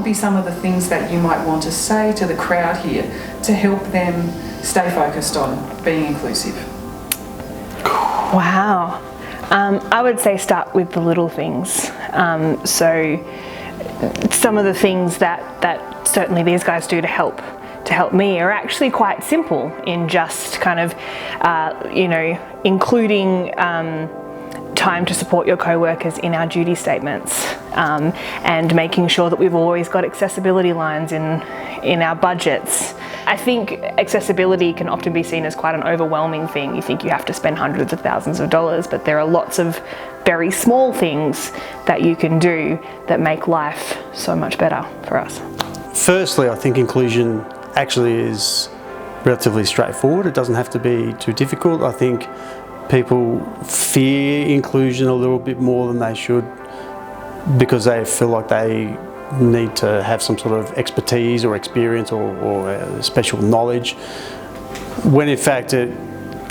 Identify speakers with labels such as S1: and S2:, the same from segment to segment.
S1: would be some of the things that you might want to say to the crowd here to help them stay focused on being inclusive?
S2: Wow. I would say start with the little things. So some of the things that certainly these guys do to help me are actually quite simple in just kind of, including time to support your co-workers in our duty statements, and making sure that we've always got accessibility lines in our budgets. I think accessibility can often be seen as quite an overwhelming thing. You think you have to spend hundreds of thousands of dollars, but there are lots of very small things that you can do that make life so much better for us.
S3: Firstly, I think inclusion actually is relatively straightforward. It doesn't have to be too difficult. I think people fear inclusion a little bit more than they should because they feel like they need to have some sort of expertise or experience or special knowledge, when in fact it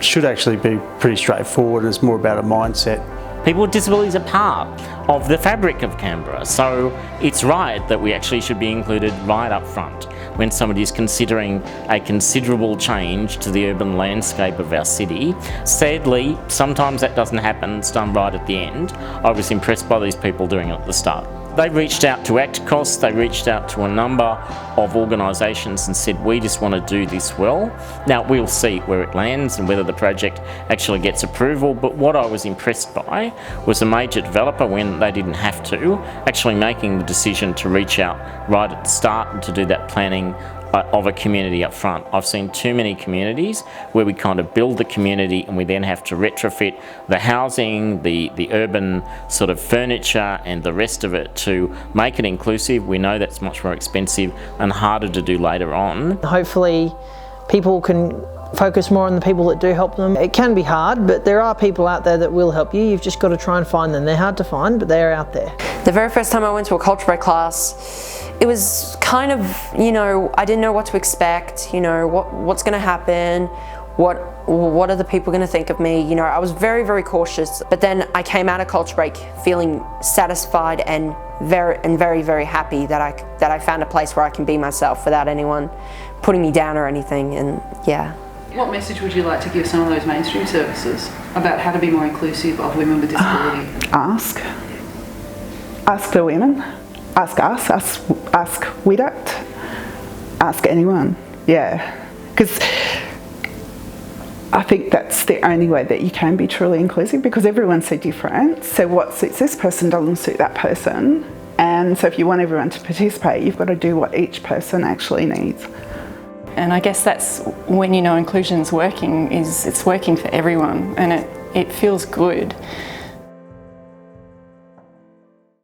S3: should actually be pretty straightforward. It's more about a mindset.
S4: People with disabilities are part of the fabric of Canberra, so it's right that we actually should be included right up front when somebody is considering a considerable change to the urban landscape of our city. Sadly, sometimes that doesn't happen, it's done right at the end. I was impressed by these people doing it at the start. They reached out to ACTCOS, they reached out to a number of organisations and said, we just want to do this well. Now we'll see where it lands and whether the project actually gets approval, but what I was impressed by was a major developer, when they didn't have to, actually making the decision to reach out right at the start and to do that planning of a community up front. I've seen too many communities where we kind of build the community and we then have to retrofit the housing, the urban sort of furniture and the rest of it to make it inclusive. We know that's much more expensive and harder to do later on.
S5: Hopefully people can focus more on the people that do help them. It can be hard, but there are people out there that will help you. You've just got to try and find them. They're hard to find, but they're out there.
S6: The very first time I went to a culture break class, it was kind of, I didn't know what to expect, what's going to happen, what are the people going to think of me, I was very, very cautious. But then I came out of culture break feeling satisfied and very, very happy that I found a place where I can be myself without anyone putting me down or anything, and yeah.
S1: What message would you like to give some of those mainstream services about how to be more inclusive of women with disability?
S7: Ask the women, ask us, ask WIDAT, ask anyone, yeah. Because I think that's the only way that you can be truly inclusive, because everyone's so different. So what suits this person doesn't suit that person. And so if you want everyone to participate, you've got to do what each person actually needs.
S8: And I guess that's when inclusion's working, it's working for everyone, and it feels good.